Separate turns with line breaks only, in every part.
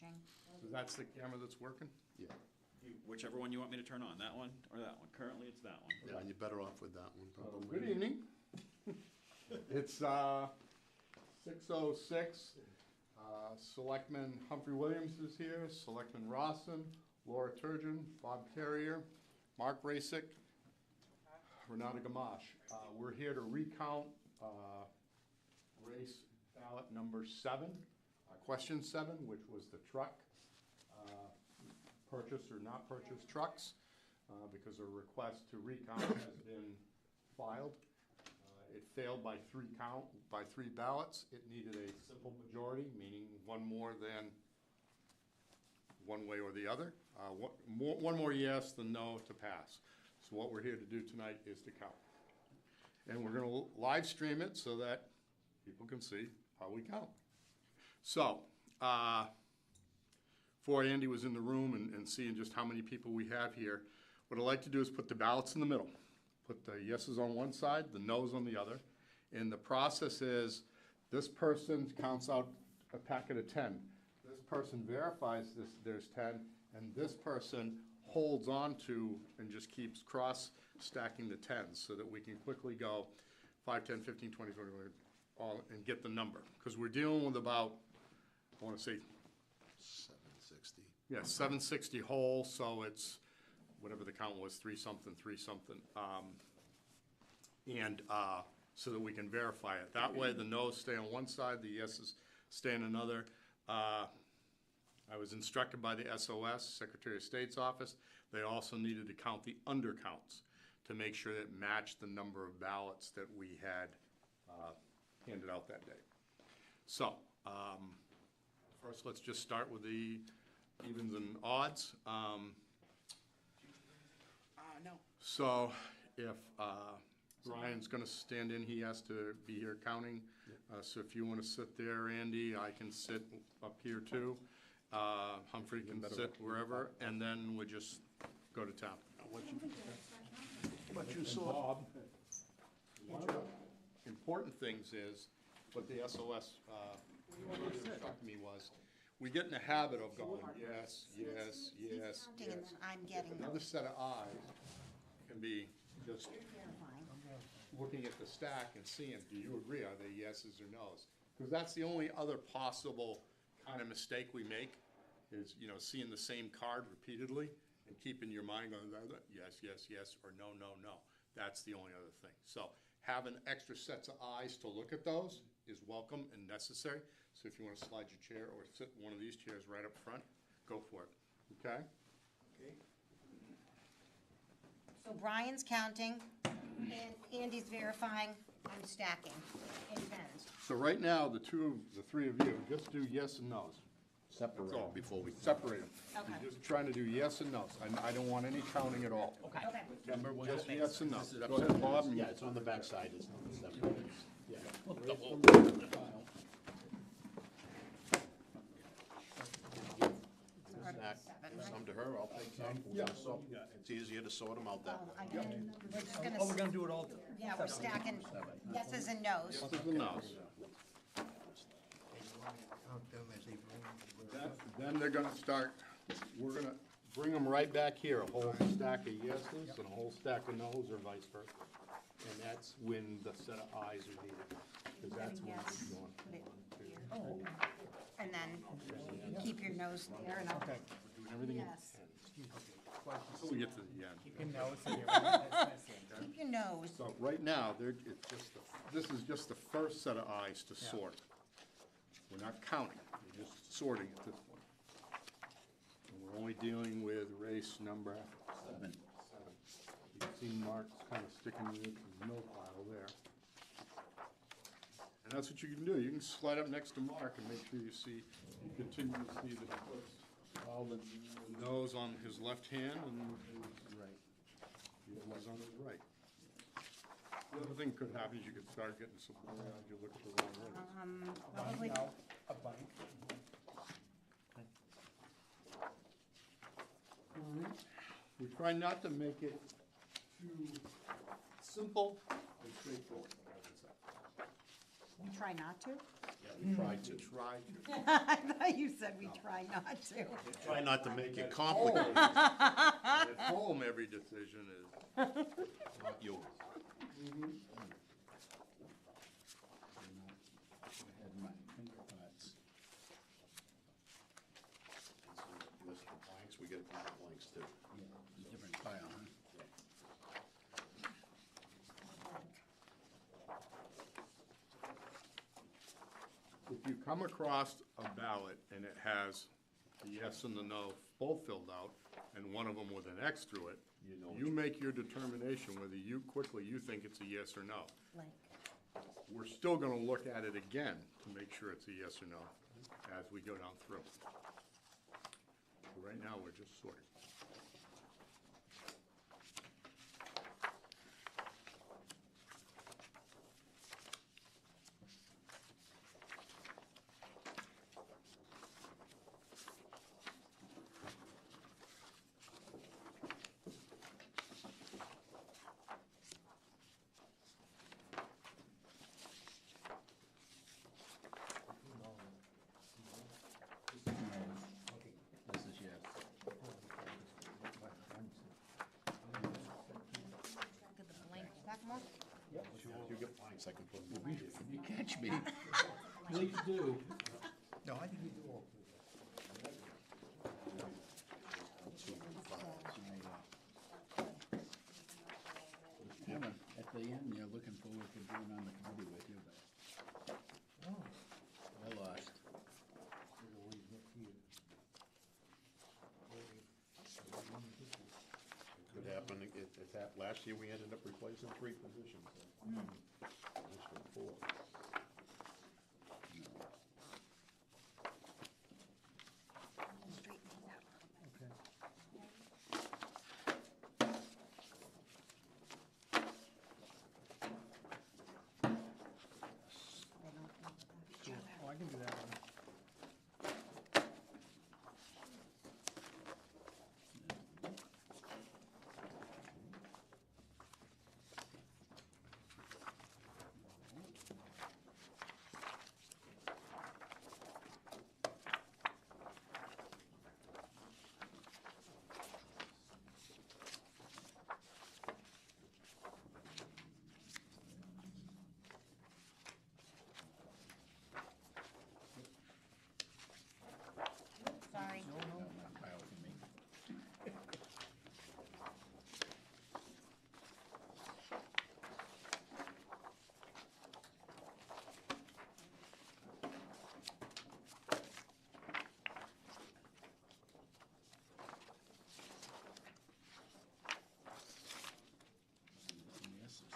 watching.
So that's the camera that's working?
Yeah,
Whichever one you want me to turn on, that one or that one. Currently, it's that one.
yeah, you're better off with that one, probably.
Good evening. It's 6:06. Selectman Humphrey Williams is here, Selectman Rawson, Laura Turgeon, Bob Carrier, Mark Rasick, Renata Gamache. We're here to recount race ballot number 7, question 7, which was the truck purchase or not purchase trucks, because a request to recount has been filed. It failed by 3 ballots. It needed a simple majority, meaning one more than one way or the other. One more yes than no to pass. So what we're here to do tonight is to count. And we're going to live stream it so that people can see how we count. So, before Andy was in the room and seeing just how many people we have here, what I'd like to do is put the ballots in the middle. Put the yeses on one side, the nos on the other. And the process is, this person counts out a packet of 10. This person verifies there's 10, and this person holds on to and just keeps cross-stacking the 10s so that we can quickly go 5, 10, 15, 20, 20, all, and get the number. Because we're dealing with about, I want to say,
760.
yeah, 760 whole, so it's whatever the count was, 3-something, 3-something. So that we can verify it. That way the no's stay on one side, the yeses stay on another. I was instructed by the SOS, Secretary of State's office. They also needed to count the undercounts to make sure that it matched the number of ballots that we had handed out that day. So, first let's just start with the evens and odds.
No.
So if Brian's going to stand in, he has to be here counting. So if you want to sit there, Andy, I can sit up here too. Humphrey can sit wherever, and then we just go to town.
What you saw,
Bob, one of the important things is, what the SOS instructed me was, we get in the habit of going, yes, yes, yes,
Counting, and
yes.
then I'm getting them.
Another set of eyes can be just
Verifying.
looking at the stack and seeing, do you agree, are they yeses or nos? Because that's the only other possible kind of mistake we make, is, you know, seeing the same card repeatedly and keeping your mind going, yes, yes, yes, or no, no, no. That's the only other thing. So having extra sets of eyes to look at those is welcome and necessary. So if you want to slide your chair or sit in one of these chairs right up front, go for it, okay?
So Brian's counting, and Andy's verifying, I'm stacking in pens.
So right now, the three of you, just do yes and no's.
separate
That's all.
before we.
Separate them.
Okay.
You're just trying to do yes and no's. I don't want any counting at all.
Okay.
Just yes and no. Go ahead, Bob.
Yeah, it's on the back side, it's not separate. Yeah. Snack, some to her, I'll take some.
Yeah.
So it's easier to sort them out that
Oh,
way.
we're just gonna.
Oh, we're gonna do it all.
Yeah, we're stacking yeses and nos.
Yeses and no's. Then they're gonna start, we're gonna bring them right back here, a whole stack of yeses and a whole stack of no's, or vice versa. And that's when the set of eyes are needed, because that's when
Yes.
it's going.
Put it here. And then keep your nose there, and I'll,
Doing everything.
yes,
Until we get to the end.
Keep your nose in your that's missing.
keep your nose.
So right now, this is just the first set of eyes to sort. We're not counting, we're just sorting at this point. And we're only dealing with race number 7. You can see Mark's kind of sticking with the mill pile there. And that's what you can do. You can slide up next to Mark and make sure you continue to see all the nose on his left hand and his right. The others on his right. The other thing could happen is you could start getting some more eyes, you look at the wrong way.
Probably,
No, a blank.
We try not to make it too simple and straightforward.
We try not to?
Try to.
Try to.
I thought you said we try not to.
Try not to make it complicated.
At home, every decision is.
Not yours. List of blanks, we get blanks too.
Different file, huh?
If you come across a ballot and it has the yes and the no both filled out, and one of them with an X through it,
You know
you make your determination whether you think it's a yes or no.
Blank.
We're still gonna look at it again to make sure it's a yes or no as we go down through. Right now, we're just sorting.
This is yes.
Look at the blank. Back more?
If you get blanks, I can put them in.
You catch me. Please do.
No, I think you do all three.
At the end, you're looking forward to being on the committee with you, but I lost.
Could happen, if that, last year we ended up replacing 3 positions. This was 4.
Straighten these out.
Okay.
They don't know about each other.
Oh, I can do that one.
Sorry.
Not file for me. Yeses.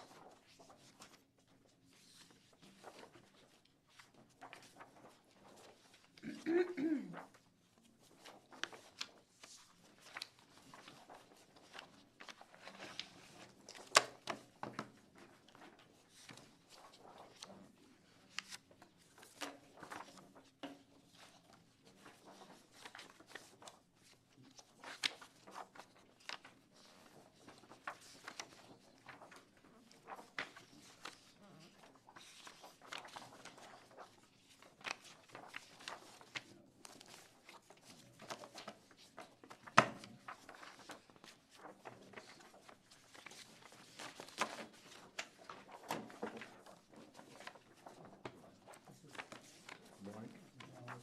Blank.
Now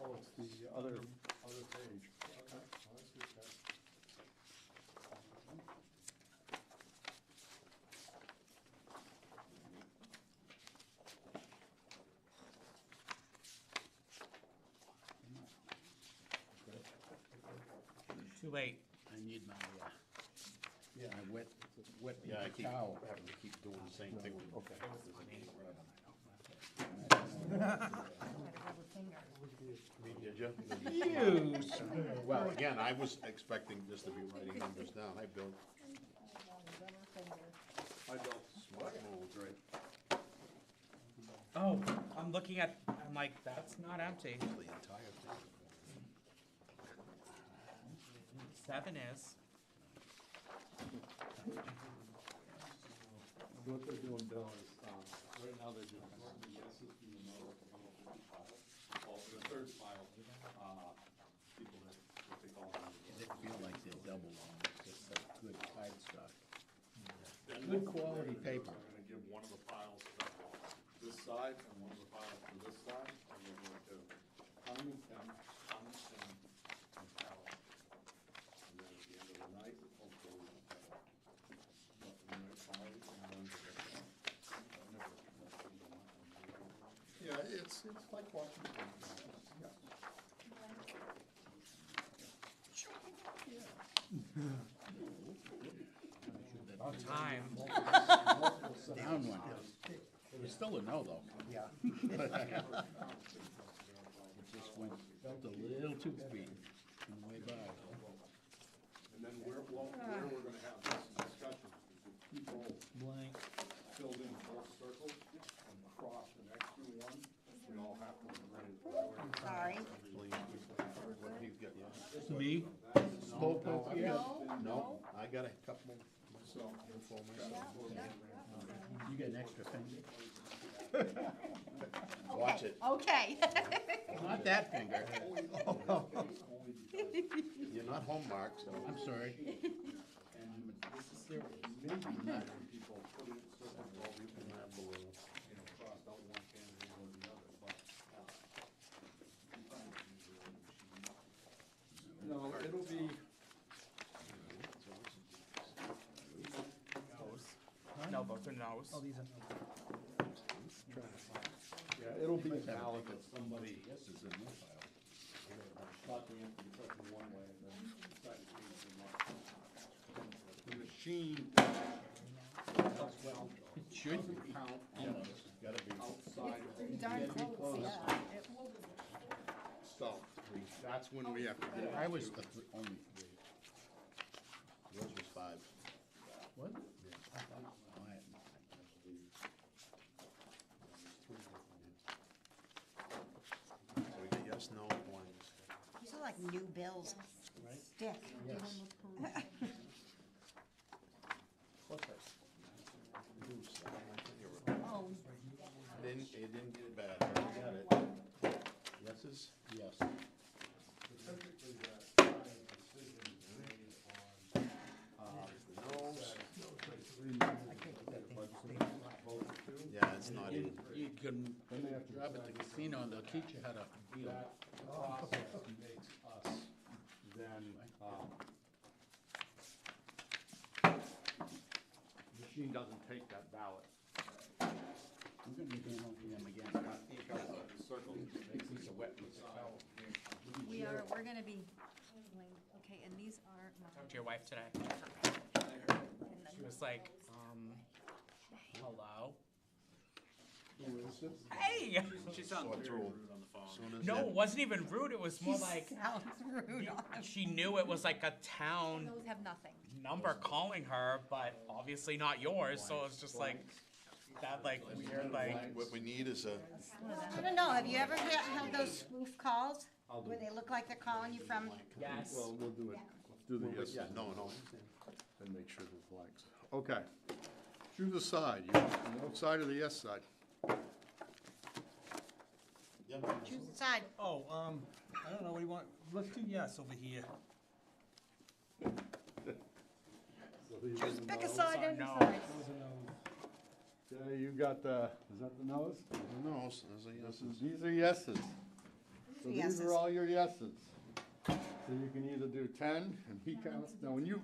Oh, it's the other page. Okay. Well, that's good, Pat.
Too late.
I need my,
Yeah.
my wet
Yeah, I
paper
keep
towel.
having to keep doing the same thing.
Okay.
Had a rubber finger.
Did you?
You.
Well, again, I was expecting just to be writing numbers down. Hi, Bill.
Rubber finger.
I don't.
Smart move.
Great.
Oh, I'm looking at, I'm like, that's not empty.
The entire thing.
7 is.
What they're doing, Bill, is, Right now, they're just the yeses from the no, also the third file, people that, what they call them.
They feel like they're double on, it's just a good cardstock. Good quality paper.
I'm gonna give one of the files to this side and one of the files to this side, and we're going to Tom and Tim, and Cal. And then at the end of the night, hopefully, we'll have the right file, and then. Yeah, it's like watching. Yeah.
About time.
Down one. It was still a no, though.
Yeah.
It just went, felt a little too speedy on the way by.
And then where we're gonna have this discussion, is if people
Blank.
filled in both circles and crossed the next two one, we all have to be ready to vote.
Sorry.
What do you get, yeah?
Me?
No,
No.
I got a couple
So,
info myself.
You get an extra finger?
Watch it.
Okay.
Not that finger.
You're not home, Mark, so.
I'm sorry.
this is serious, maybe not people put it in circles, well, you can have, crossed out one candidate or the other, but. No, it'll be.
No, those are no's.
Yeah, it'll be a ballot that somebody
Yes, is in this file.
thought the answer to the question one way and then decided to change their mind. The machine
It should
doesn't
be.
count
Gotta be.
outside of
Darn close, yeah.
stuff. That's when we have to get.
I was the only three.
Yours was 5.
What?
So we get yes, no, blanks.
These are like new bills. Stick.
Yes.
What's that? Goose.
Oh,
It didn't get bad, but you got it. Yeses?
Yes.
Noes? Yeah, it's not even.
You can grab at the casino and they'll teach you how to deal.
That process makes us then, machine doesn't take that ballot.
I'm gonna be going over them again.
Circle, makes this a wet piece of towel.
We're gonna be, okay, and these are
Talked
mine.
to your wife today.
And then-
She was like, hello?
Who is this?
Hey!
She sounds
Sort
very
through.
rude on the phone.
Soon as
No,
that-
it wasn't even rude. It was more like
sounds rude.
she knew it was like a town
Those have nothing.
number calling her, but obviously not yours. So it's just like that, like weird, like.
What we need is a,
I don't know, have you ever had those spoof calls? Where they look like they're calling you from,
Yes.
Well, we'll do it, do the yes,
yeah, no,
and make sure there's blanks. Okay. Choose a side, you want the no side or the yes side?
yeah,
choose the side.
Oh, I don't know, what do you want? Let's do yes over here.
Just pick a side, any
no.
side.
Those are no's.
Okay, you got the, is that the no's?
noes, there's a yes.
These are yeses. So these
Yeses.
are all your yeses. So you can either do 10, and he counts, now when you,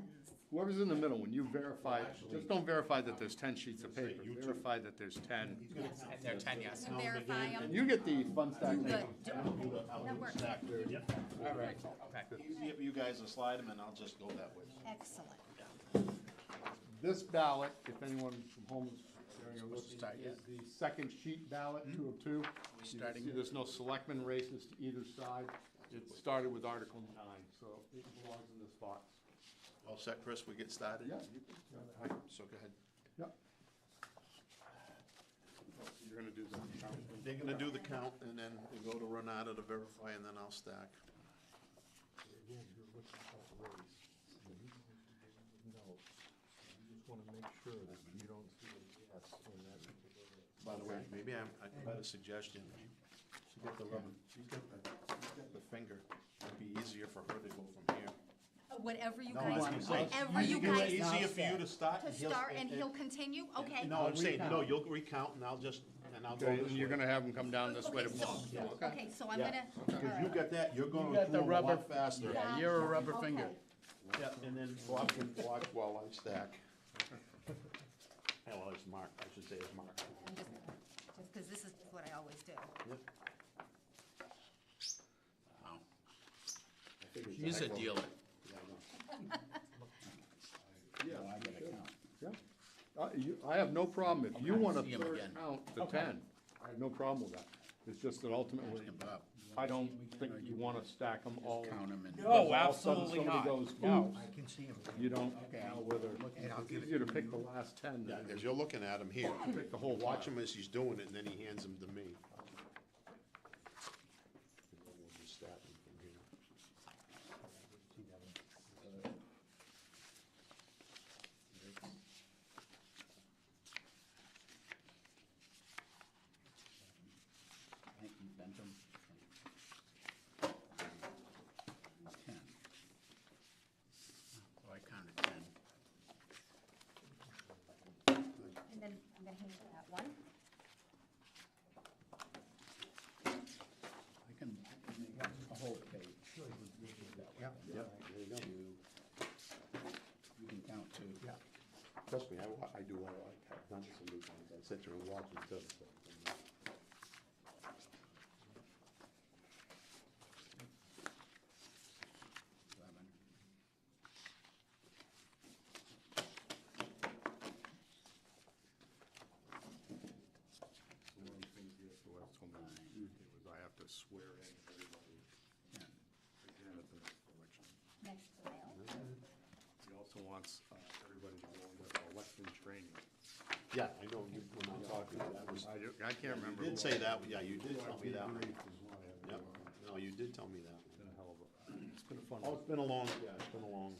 whoever's in the middle, when you verify, just don't verify that there's 10 sheets of paper, verify that there's 10.
And they're 10 yes.
To verify them.
And you get the fun stack.
Good.
That
That works.
All right. Okay.
You give you guys a slide them and I'll just go that way.
Excellent.
This ballot, if anyone from home is staring or looking,
start
is the second sheet ballot, 2 of 2. You
Starting
see there's no selectmen races to either side. It started with Article 9, so it belongs in this box.
All set, Chris, we get started?
Yeah,
So go ahead.
Yep. You're gonna do the count.
They're gonna do the count and then we go to Renata to verify and then I'll stack.
Again, you're looking at the race. No, you just wanna make sure that you don't see a yes in that particular race.
By the way, maybe I got a suggestion. You get the rubber, you get the finger, it'd be easier for her to go from here.
Whatever you
No,
guys,
I'm saying,
whatever you
it's
guys,
easier for you to start.
to start and he'll continue, okay?
No, I'm saying, no,
recount.
you'll recount and I'll go
Okay,
this
and you're
way.
gonna have them come down this way to
Okay, so-
block.
Okay, so I'm
Yeah.
gonna.
Because you got that, you're going
You got
through
the
them a
rubber-
lot faster.
Yeah, you're a rubber
Okay.
finger.
Yeah, and then Bob can watch while I stack. Well, it's Mark, I should say it's Mark.
I'm just because this is what I always do.
Yep.
Wow.
I figured
She's a
that.
dealer.
Yeah, I know.
No, I gotta count.
I have no problem, if you
Okay,
want a
see 'em
third
again.
count to
Okay.
10, I have no problem with that. It's just that ultimately,
Ask him, Bob.
I don't think you wanna stack them all.
Count them and.
Because
No,
all of a sudden
absolutely
somebody
not.
goes,
No.
"Oops,"
I can see him.
you don't
Okay,
know whether, it's easier to pick the last 10
Yeah,
than
as you're looking at him here,
pick the whole
watch
watch.
him as he's doing it, and then he hands them to me. And then we'll just start them from here.
Bentham. 10. So I counted 10.
And then I'm gonna hand you that one.
I can make a whole page.
Yeah, there you go.
You can count too.
Yeah. Trust me, I do all, I've done it so many times, I sit there and watch them too. So.
One of the things he has to ask on Tuesday was I have to swear in everybody again at the next election.
Next to mail.
He also wants everybody to go into election training.
Yeah, I know, when I talked to you, that was,
I can't remember.
you did
who
say
I-
that, yeah, you did tell me that one.
Debrief is what I have to
Yep,
do.
no, you did tell me that.
It's been a hell of a, it's been a fun
Oh,
one.
it's been a long, yeah, it's been a long.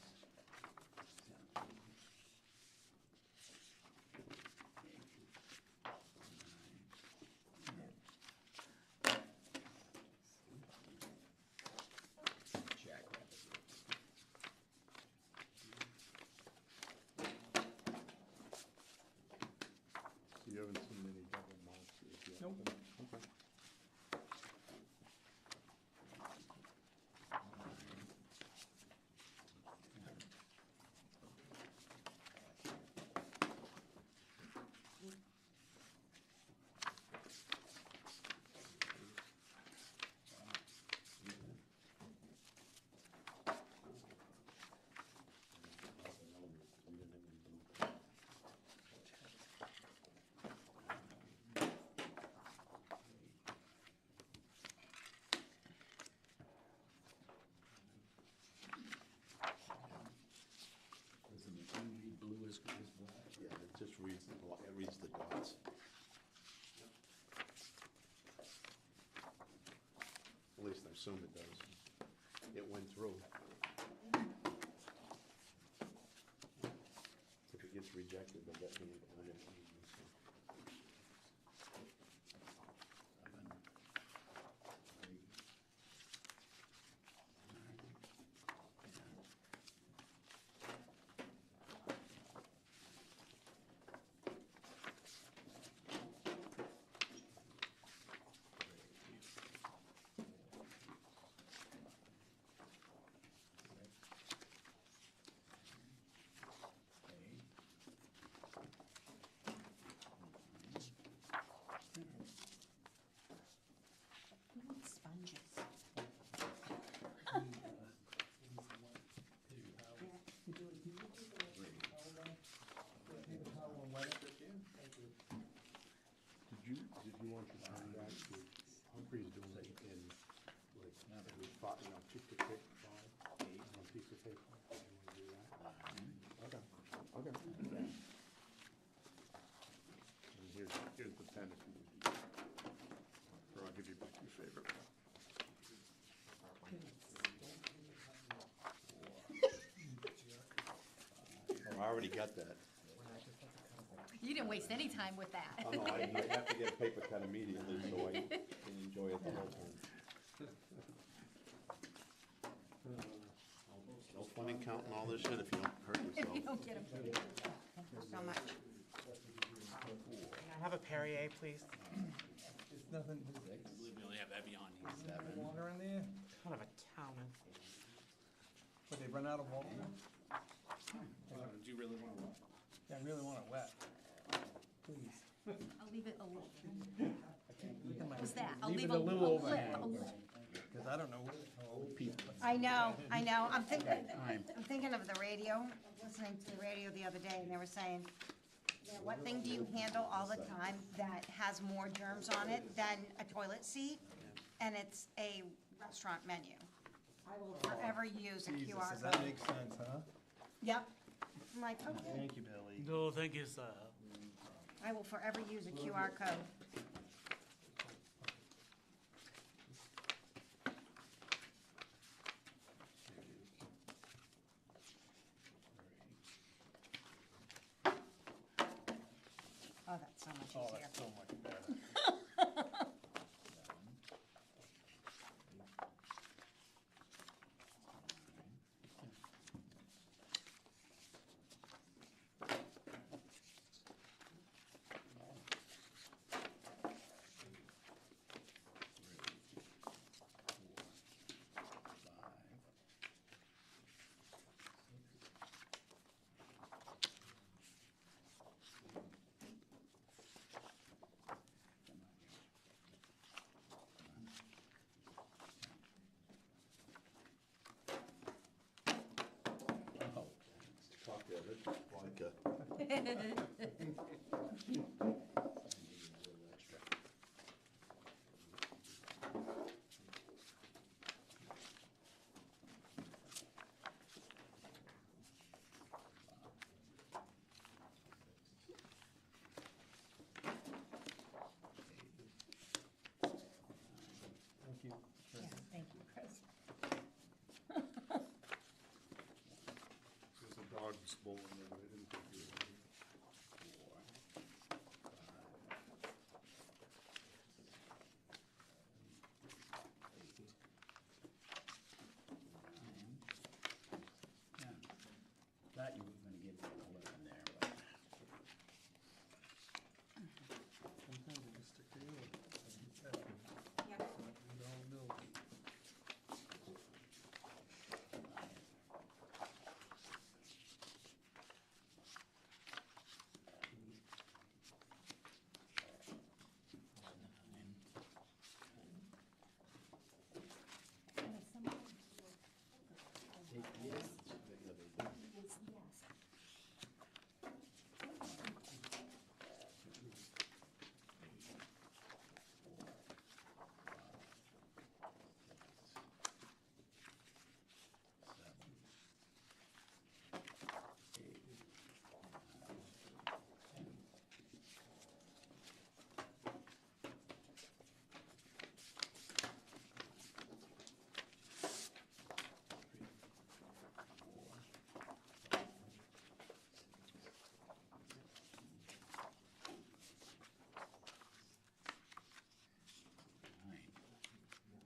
You haven't seen any double marks yet?
Nope.
Okay.
Blue is black.
Yeah, it just reads it reads the dots. At least I assume it does. It went through. If it gets rejected, they'll get me on it.
We need sponges.
Did you want to find out if Humphrey's doing it in, like, every five, piece of paper, on a piece of paper? You wanna do that? Okay, okay. And here's the pen if you need. Or I'll give you back your favorite.
Oh, I already got that.
You didn't waste any time with that.
Oh, no, I have to get a paper cut immediately, so I can enjoy it the whole time. No fun in counting all this shit if you don't hurt
If you
yourself.
don't get them.
So much.
Can I have a Perrier, please?
There's nothing,
I believe we only have that beyond these.
there's water in there?
Kind of a town.
But they run out of water?
Do you really want to?
Yeah, I really want it wet. Please.
I'll leave it a little.
Look at my-
What's that? I'll
Leave
leave
it a little
lip,
overhang.
a lip.
Cause I don't know how old people.
I know. I'm
Time.
thinking of the radio, listening to the radio the other day, and they were saying, yeah, what thing do you handle all the time that has more germs on it than a toilet seat? And it's a restaurant menu. I will forever use a
Jesus,
QR
does that
code.
make sense, huh?
Yep. I'm like, okay,
Thank you, Billy.
No, thank you, sir.
I will forever use a QR code. Oh, that's so much
Oh,
easier.
that's so much better.
Cocktail, this vodka.
Thank you.
Yeah, thank you, Chris.
There's a dog bowling there, but I didn't think you were.
Yeah. Thought you were gonna give me 11 there, but.
Sometimes they just stick to you.
Yep.
We all know.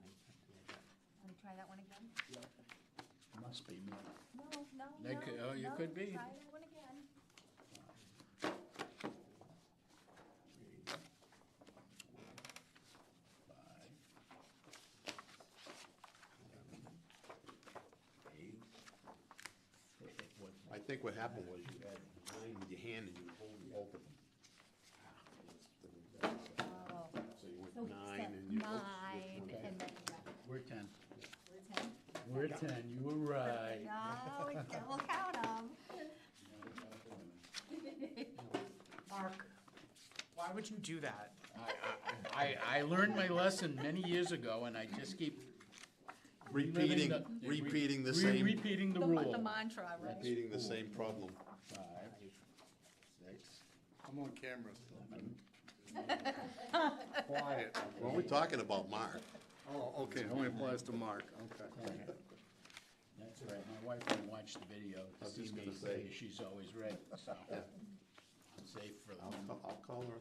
Want to try that one again?
Must be me.
No, no,
That
no.
could- oh, you
no,
could be.
Try that one again.
I think what happened was you had 9 with your hand and you were holding both of them.
Oh,
So you
so
went
he
9
said
and you.
nine, and then,
We're 10.
we're 10.
We're 10, you were right.
No, we'll count them.
Mark, why would you do that?
I learned my lesson many years ago, and I just keep
Repeating the same,
repeating the rule.
The mantra, right?
repeating the same problem.
5, 6,
I'm on camera still. Quiet.
Well, we're talking about Mark.
Oh, okay, it only applies to Mark, okay.
10. That's right. My wife will watch the video to
I was
see
just
me
gonna say.
say she's always right. So. safe for
I'll
them.
I'll call her,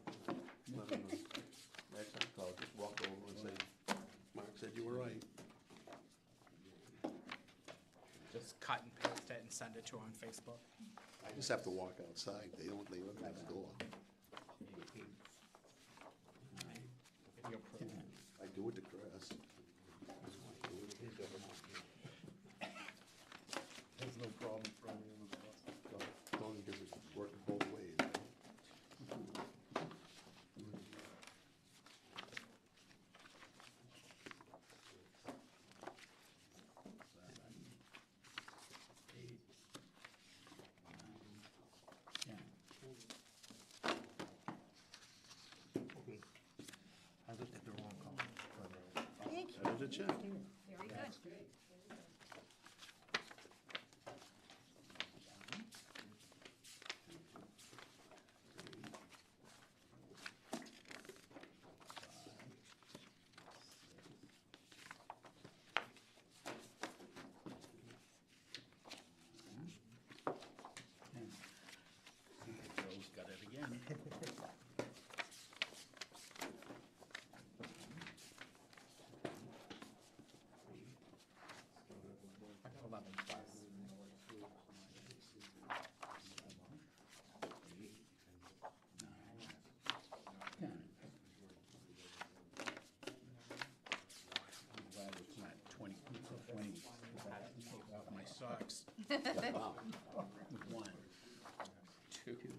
let her know. Next time, call, just walk over and say, Mark said you were right.
Just cut and paste it and send it to her on Facebook.
I just have to walk outside, they don't have the door.
Video proof.
I do it to Chris.
There's no problem throwing it in the bus.
Only because it's working both ways. I looked at the wrong column.
Thank you.
That is a check.
Very good.
Joe's got it again.
I got 11 plus.
10. I'm glad it's not 20, 20. I had to take off my socks. With 1, 2, 4,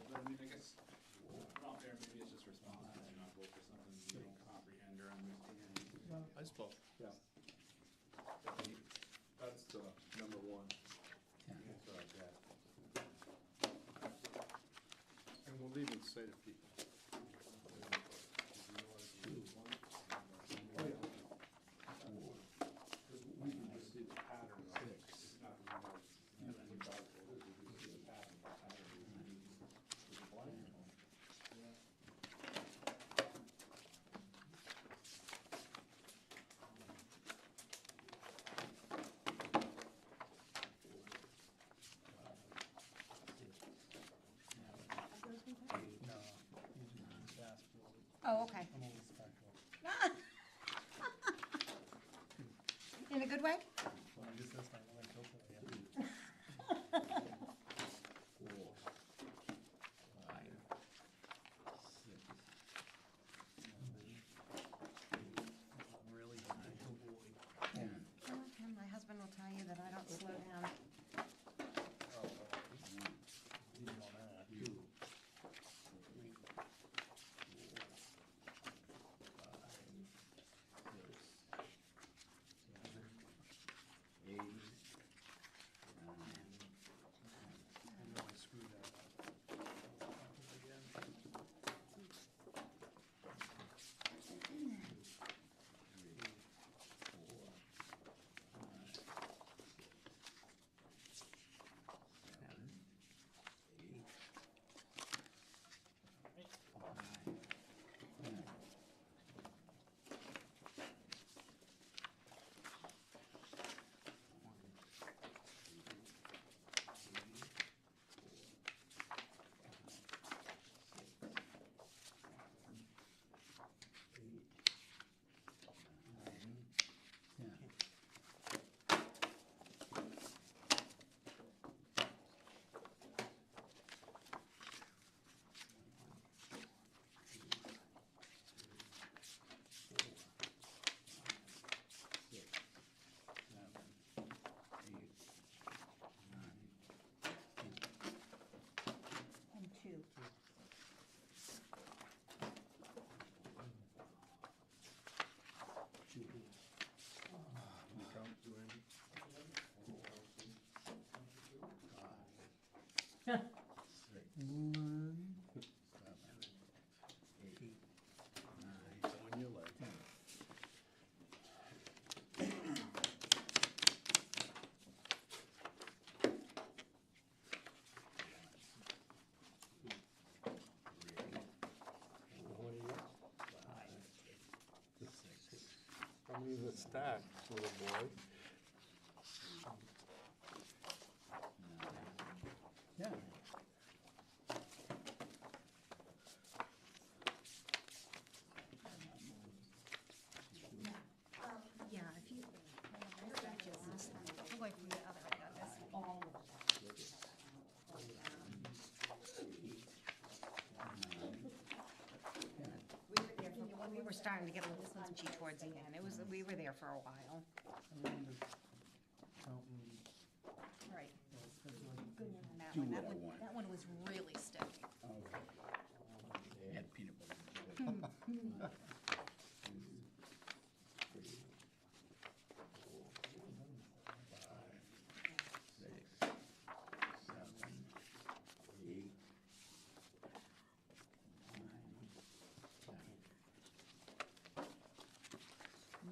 But I mean, I guess, not fair, maybe it's just responsible to not vote for something you don't comprehend or understand.
I spoke.
Yeah. That's number one.
10.
And we'll even say to people.
Oh, okay. In a good way? Tim, my husband will tell you that I don't slow down.
On your left.
How many is it stacked, little boy?
Yeah.
Yeah, if you,
Away from the other, I got this.
all we were starting to get a little punchy towards the end. We were there for a while.
Right.
Good one on that
Do
one.
what I want.
That one was really stiff.
Okay. Add peanut butter.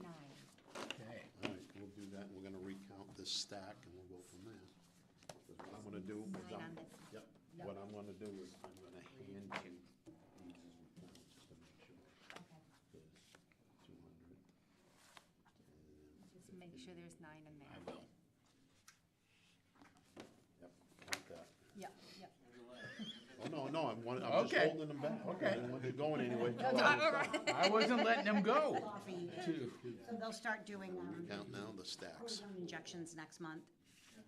Nine.
Okay.
All right, we'll do that, and we're gonna recount this stack, and we'll go from there. 'Cause what I'm gonna do is
Nine on this.
Yep, what I'm gonna do is I'm gonna hand you these recounts just to make sure. There's 200.
Just make sure there's 9 in
I
there.
will.
Yep, count that.
Yep, yep.
Oh, no, I'm just
Okay.
holding them back.
Okay.
I didn't want you going anyway.
I wasn't letting them go.
Coffee.
Too.
So they'll start doing,
Count now the stacks.
cortisone injections next month.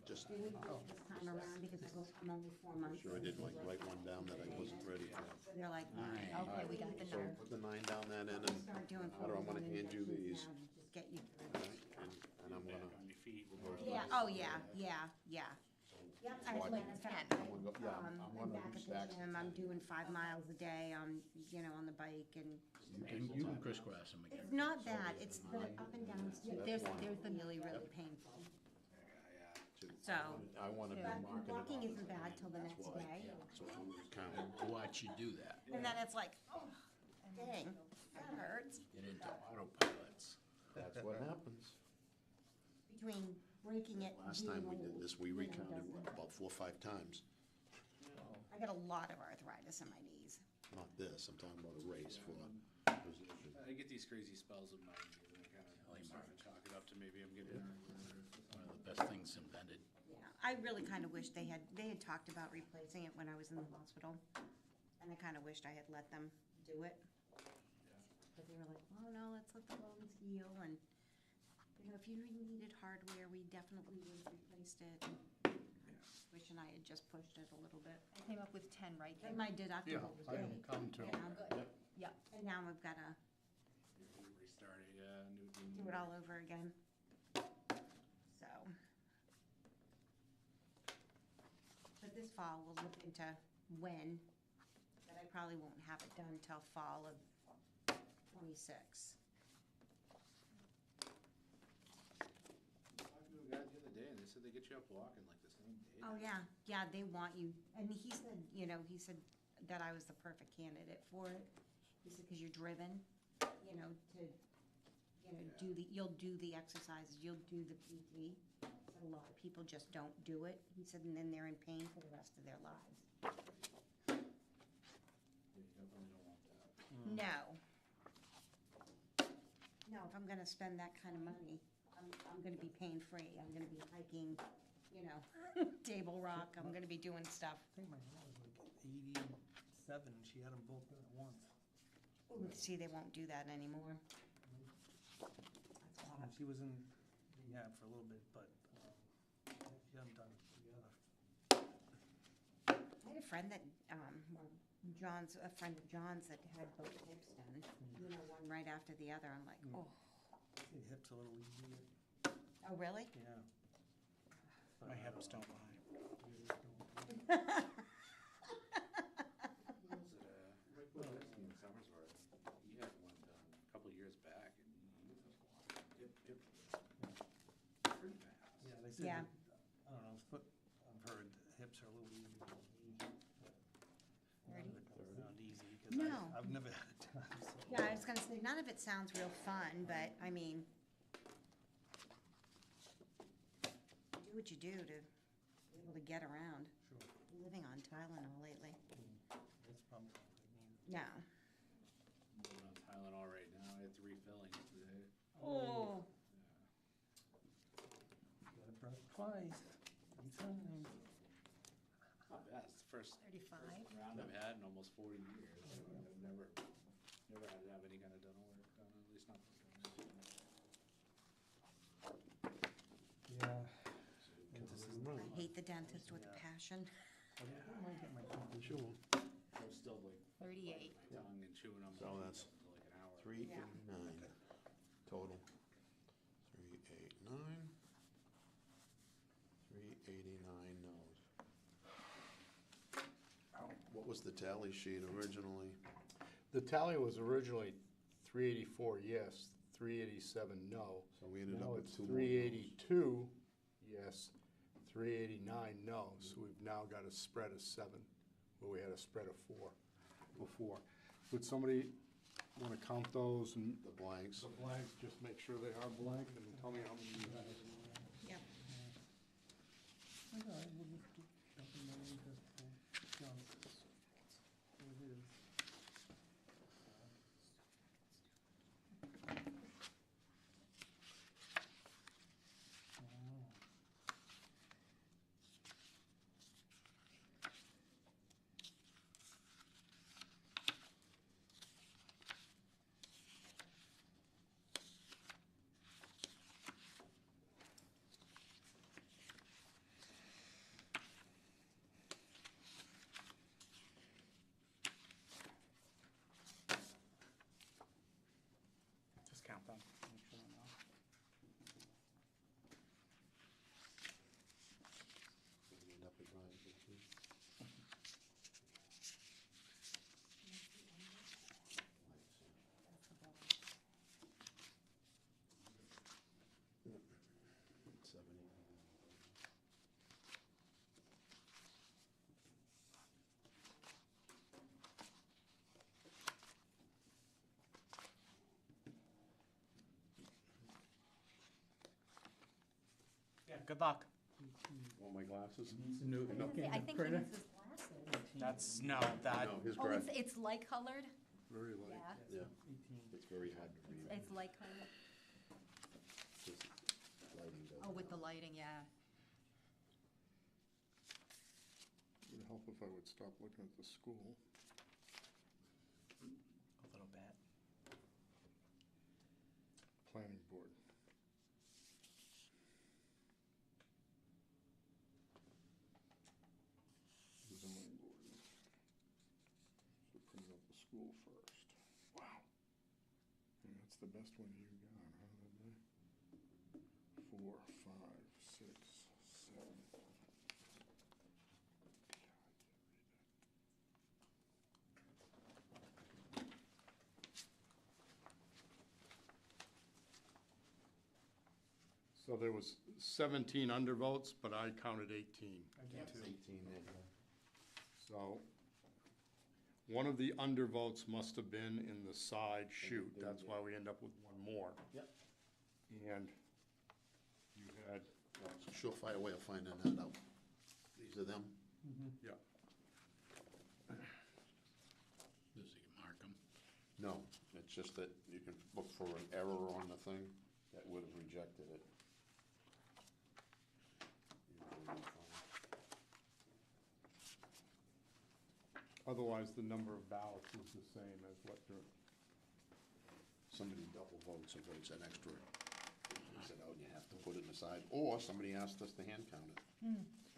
Just,
They would do it this time around because I'm only 4 months.
sure I didn't like write one down that I wasn't ready for.
So they're like,
Okay, we got the
So
nerve.
put the 9 down that end, and
start doing
Otter, I'm gonna
cortisone
hand you
injections
these.
now to just get you through.
all right, and I'm gonna,
On your feet, we'll go.
Yeah, oh, yeah, yeah, yeah. Yep, I
Watch.
like
I'm
10.
gonna go, yeah, I'm
I'm
gonna
back
do
at
stacks.
the gym, I'm doing 5 miles a day, on the bike, and
You can crisscross them again.
it's not that, it's the up and down.
There's
one.
the
Really, really painful.
Two.
So,
I wanna be
but
marking it
walking
off.
isn't bad till the next day,
So I'm counting.
Watch you do that.
and then it's like, oh, dang, that hurts.
Get into autopilots.
That's what happens.
Between breaking it.
Last time we did this, we recounted about 4 or 5 times.
I got a lot of arthritis in my knees.
Not this, I'm talking about a race for position.
I get these crazy spells of mine, and I kind of start to chalk it up to maybe I'm getting.
One of the best things invented.
Yeah, I really kind of wish they had talked about replacing it when I was in the hospital, and I kind of wished I had let them do it. But they were like, oh, no, let's let the bones heal, and, if you needed hardware, we definitely would have replaced it. Wishing I had just pushed it a little bit.
I came up with 10 right there.
And my deductible was
I
big,
am come to.
you know?
Yep.
And now I've gotta
Restart a new.
do it all over again. So. But this fall, we'll look into when, but I probably won't have it done till fall of '26.
Talked to a guy the other day, and they said they get you up walking like the same day.
Oh, yeah, they want you, and he said that I was the perfect candidate for it. He said, because you're driven, you'll do the exercises, you'll do the PT. Said a lot of people just don't do it. He said, and then they're in pain for the rest of their lives.
Yeah, you definitely don't want that.
No. No, if I'm gonna spend that kind of money, I'm gonna be pain-free. I'm gonna be hiking, Table Rock. I'm gonna be doing stuff.
I think my mom was like 87, she had them both done at once.
Ooh, see, they won't do that anymore. That's a lot.
And she was in rehab for a little bit, but she had them done together.
I had a friend that, a friend of John's that had both hips done, one right after the other. I'm like, oh,
The hips a little easier,
oh, really?
yeah.
My hips don't lie.
Right below this in Summersworth, he had one done a couple of years back, and he was walking pretty fast.
Yeah, they said,
Yeah.
that- I don't know, foot, I've heard that hips are a little easier than knee. 'cause
No.
I've never had it done, so.
Yeah, I was gonna say, none of it sounds real fun, but, I mean, do what you do to be able to get around.
Sure,
Living on Tylenol lately.
that's probably,
No.
I'm on Tylenol right now, I had 3 fillings today.
Oh.
got it brought twice, 3 times.
Not bad, it's the first
35.
round I've had in almost 40 years. I've never had to have any kind of dental work done, at least not this time.
Yeah. Dentist is
I hate the dentist with a passion.
I might get my teeth.
Sure.
I was still like
38.
my tongue and chewing on my
So
teeth
that's
for like an hour.
389 total. 389. 389 no's. What was the tally sheet originally?
The tally was originally 384 yes, 387 no.
So we ended
Now
up with
it's
2 more no's.
382 yes, 389 no. So we've now got a spread of 7, where we had a spread of 4 before. Would somebody want to count those and
The blanks.
the blanks, just make sure they are blank and tell me how many you have?
Yep.
I know, I wouldn't do nothing more than just junk. What it is. Oh.
Just count them, make sure I know.
We end up with 915. Yep. 70.
Yeah, good luck.
Want my glasses?
I think he needs his glasses.
That's, no, that,
No, his
Oh,
grad.
it's light colored?
Very light.
Yeah,
Yeah,
18.
it's very hard to read.
it's light colored.
Just lighting doesn't
Oh, with the
help.
lighting, yeah.
It would help if I would stop looking at the school.
a little bit.
Planning board. Zoning board. So print out the school first. Wow. And that's the best one you got, huh, that day? 4, 5, 6, 7. So there was 17 undervotes, but I counted 18.
I do
That's
too.
18 there, yeah.
So one of the undervotes must have been in the side chute. That's why we end up with one more.
Yep.
And you had,
Well, it's a surefire way of finding that out. These are them.
yeah,
Just so you can mark them.
No, it's just that you can look for an error on the thing that would have rejected it.
otherwise the number of ballots is the same as what they're,
Somebody double votes or votes an extra. Said, oh, you have to put it in the side, or somebody asked us to hand count it.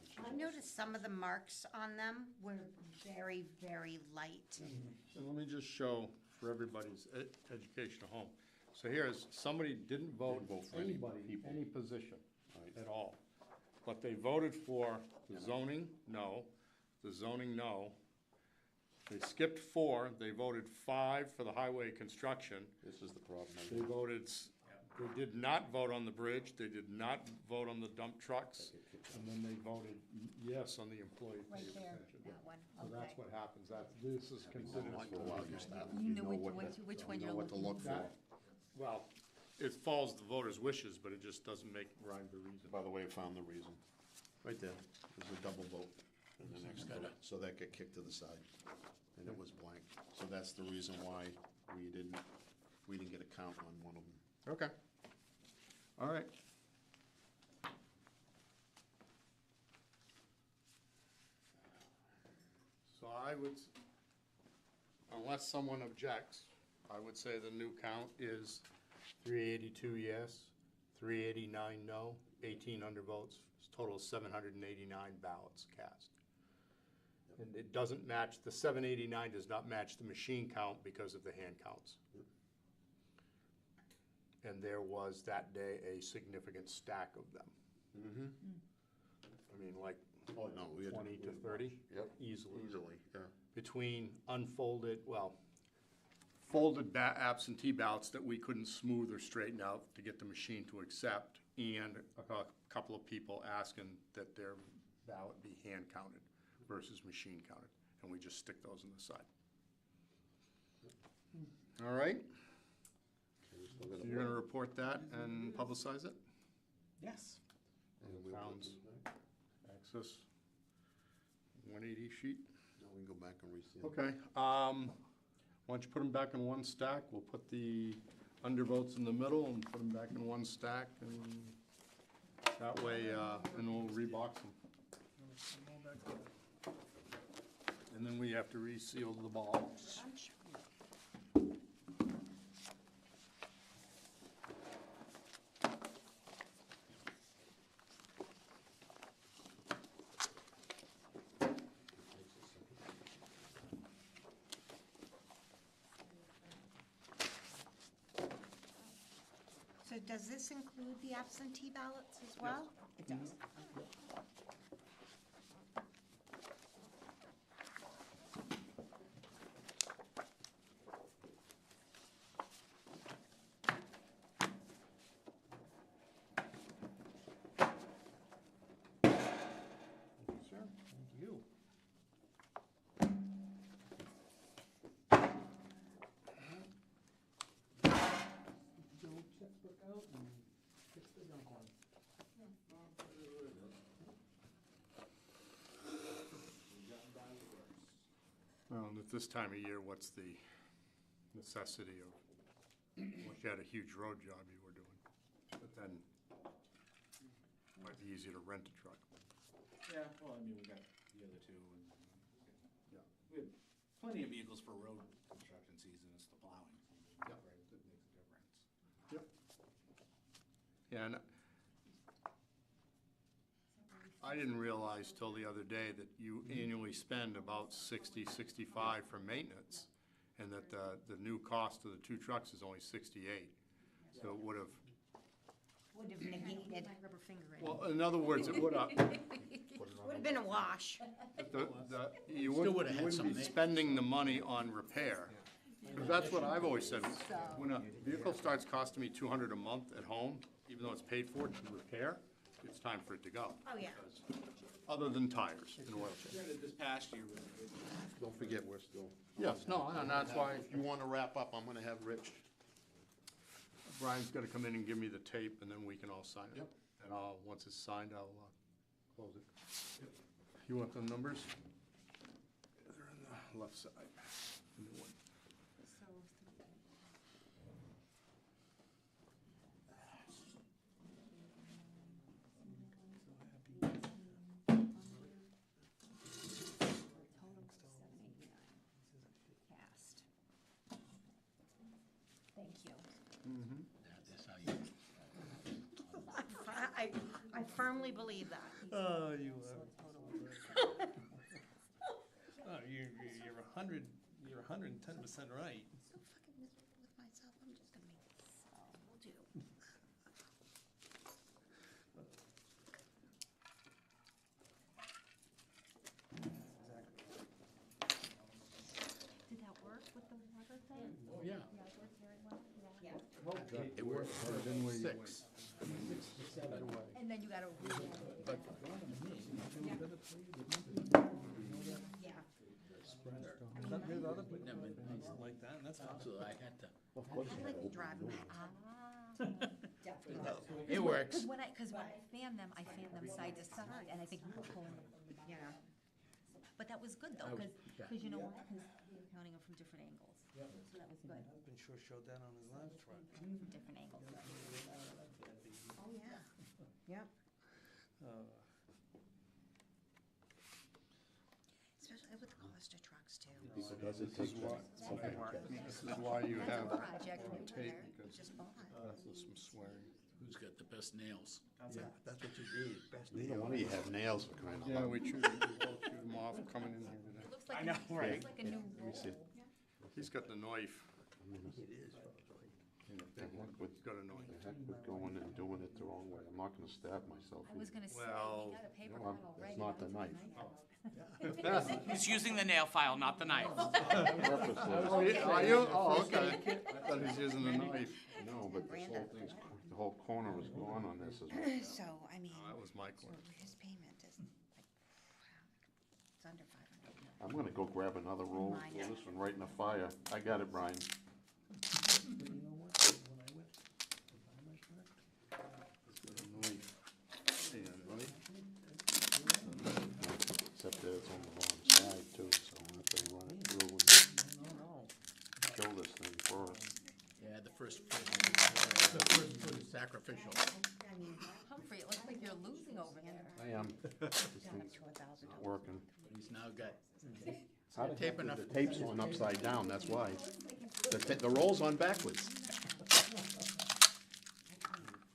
Which is
I
also-
noticed some of the marks on them were very, very light.
and let me just show for everybody's education at home. So here's, somebody didn't vote
Didn't vote for any
anybody,
people.
any position
Right.
at all. But they voted for the zoning, no, the zoning, no. They skipped 4, they voted 5 for the highway construction.
This is the problem. I
They
have.
voted They did not vote on the bridge, they did not vote on the dump trucks, and then they voted yes on the employee pay
Right there,
extension.
that one,
So that's
okay.
what happens, this is considered.
Like to allow your staff,
You know
what,
which one
you know
you're
what to
looking
look for.
That- Well, it follows the voters' wishes, but it just doesn't make rhyme the reason.
By the way, I found the reason. Right there, there's a double vote in the next vote, so that got kicked to the side, and it was blank. So that's the reason why we didn't get a count on one of them.
Okay. All right. So I would, unless someone objects, I would say the new count is 382 yes, 389 no, 18 undervotes, total of 789 ballots cast. And it doesn't match, the 789 does not match the machine count because of the hand counts. And there was that day a significant stack of them.
Mm-hmm.
I mean, like
Oh, no, we had.
20 to 30?
Yep.
Easily.
Easily, yeah.
Between unfolded, well, folded absentee ballots that we couldn't smooth or straighten out to get the machine to accept, and a couple of people asking that their ballot be hand counted versus machine counted, and we just stick those on the side. All right? So you're gonna report that and publicize it?
Yes.
And the town's access 180 sheet?
Now we can go back and re-seal.
Okay, why don't you put them back in one stack? We'll put the undervotes in the middle and put them back in one stack, and that way, and we'll rebox them. And then we have to reseal the balls.
So does this include the absentee ballots as well? It does.
Thank you. Get your checkbook out and fix the junk one.
Well, and at this time of year, what's the necessity of, unless you had a huge road job you were doing, but then it might be easier to rent a truck.
Yeah, well, I mean, we got the other two, and
Yeah.
we have plenty of vehicles for road construction season, it's the plowing.
Yeah.
Right, that makes a difference.
Yep. Yeah, and I didn't realize till the other day that you annually spend about 60, 65 for maintenance, and that the new cost of the two trucks is only 68. So it would have,
Would have negated,
Rubber finger right
well, in other words, it would have,
would have been a wash.
you
would've
wouldn't
had some
be
maintenance.
spending the money on repair. Because that's what I've always said, when a vehicle starts costing me 200 a month at home, even though it's paid for to repair, it's time for it to go.
Oh, yeah.
Other than tires and oil change.
Granted, this past year,
Don't forget, we're still.
Yes, no, and that's why
If you wanna wrap up, I'm gonna have Rich.
Brian's gotta come in and give me the tape, and then we can all sign it.
Yep.
And once it's signed, I'll close it. You want the numbers? They're on the left side. The new one.
Cast. Thank you.
That's how you.
I firmly believe that.
Oh, you are. Oh, you're 110% right.
So fucking miserable with myself, I'm just gonna make this, will do.
Did that work with the rubber thing?
Oh, yeah.
Yeah, it worked very well. Yeah.
Yeah.
It
were
Then where you
six.
And then you gotta,
But according to me, they were better paid
yeah.
There's other
than them in places.
like that, and that's fine.
So I had to,
I like to drive them. Definitely.
it works.
Cause when I fan them side to side, and I think you were pulling them,
Yeah.
but that was good though,
I was-
cause
yeah.
you know why? Cause you're counting them from different angles. So that was good,
Been sure showed that on his last truck.
from different angles.
Oh, yeah. Yep. Especially with the cost of trucks too.
People does it take that.
This is why you
That's a
have
project
on
new
tape,
tire,
because
just bought.
there's some swearing.
Who's got the best nails?
Yeah, that's what you need, best
Neither one of you have nails for crying out
Yeah,
loud.
we chewed them off coming in here today.
It looks like,
I know, right.
Looks like a new
Let me see.
He's got the knife.
The heck with,
He's got a knife.
the heck with going and doing it the wrong way. I'm not gonna stab myself.
I was gonna say,
Well,
you got a paper
no,
cut already.
it's not
why
the
don't you
knife.
take a knife?
He's using the nail file, not the knife.
Purposely.
Oh, are you? Oh, okay. I thought he was using a knife.
No, but this whole thing's, the whole corner is gone on this as well.
So, I mean,
Oh, that was my
so
corner.
his payment is like, it's under 500.
I'm gonna go grab another roll, throw this one right in the fire. I got it, Brian.
But you know what, when I went to buy my truck,
He's got a knife. And, right?
Except that it's on the wrong side too, so I'm gonna have to run it through and
no.
kill this thing first.
Yeah, the first foot is sacrificial.
I mean,
Humphrey, it looks like you're losing over there.
I am. This
down
thing's
to $1,000.
not working.
He's now got,
How the heck
tape
did
enough.
the tape's on upside down, that's why. The roll's on backwards.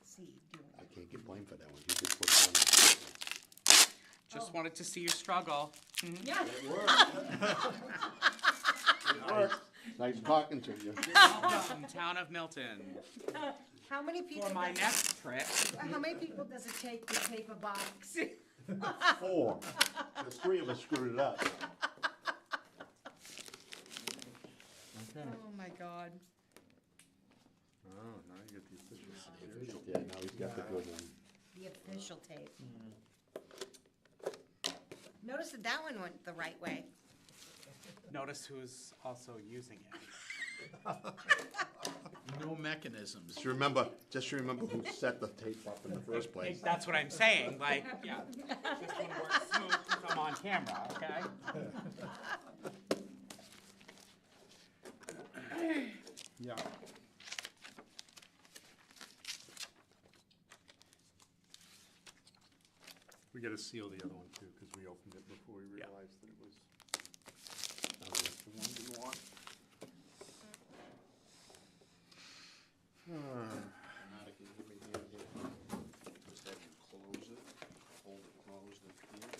See, do it.
I can't get blamed for that one. He did put it on.
Just wanted to see you struggle.
Yeah.
Nice talking to you.
From town of Milton.
How many people?
For my
does-
next trip.
How many people does it take to tape a box?
4. There's 3 of us screwed it up.
Oh, my God.
Oh, now you get the official.
Yeah, now he's got the good one.
The official tape. Notice that that one went the right way.
Notice who's also using it.
No mechanisms.
Just remember who set the tape up in the first place.
That's what I'm saying, like, yeah. This one works smooth because I'm on camera, okay?
Yeah. We gotta seal the other one too, because we opened it before we
Yeah.
realized that it was. That's the one we want.
Just have you close it, hold it closed in here.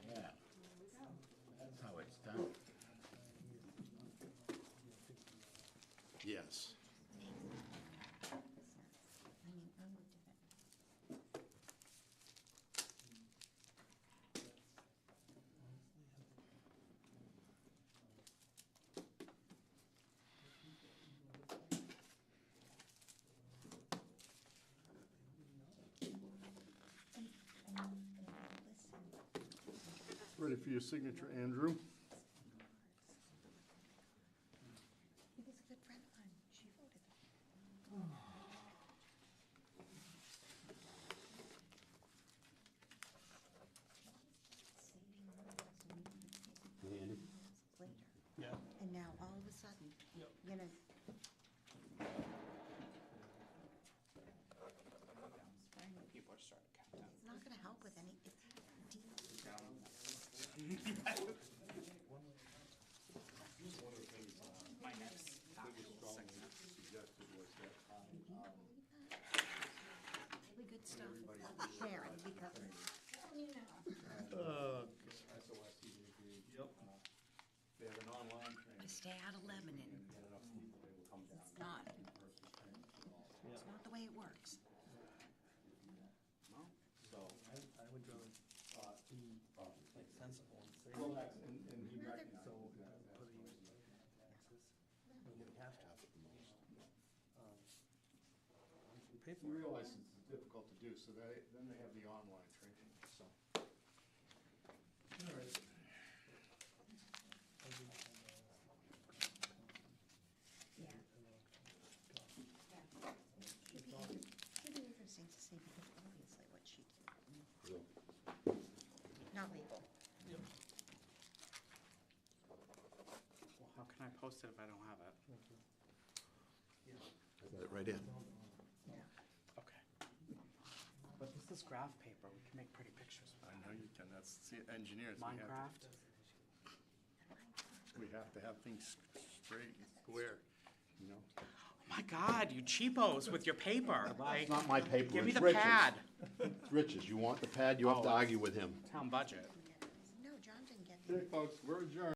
Yeah. That's how it's done.
Yes.
Ready for your signature, Andrew?
He was a good friend of mine. She voted.
Andy?
Later.
Yeah.
And now all of a sudden, you know,
People are starting to count down.
it's not gonna help with any, it's deep.
My next actual segment.
Really good stuff. Sharon, because,
They have an online training.
to stay out of Lebanon, it's not. It's not the way it works.
I would rather pay for
You
it.
realize it's difficult to do, so then they have the online training, so. All right.
It'd be interesting to see, because obviously what she did. Not legal.
Well, how can I post it if I don't have it?
Right here.
Okay. But this is graph paper, we can make pretty pictures with
I
that.
know you can, that's, see, engineers, we have,
Minecraft?
we have to have things straight and square, you know?
Oh my God, you cheapos with your paper, like,
It's not my paper,
give me
it's
the
Rich's.
pad.
It's Rich's. You want the pad, you have to
Oh,
argue with him.
Town budget.
No, John didn't get the.
Okay, folks, we're adjourned.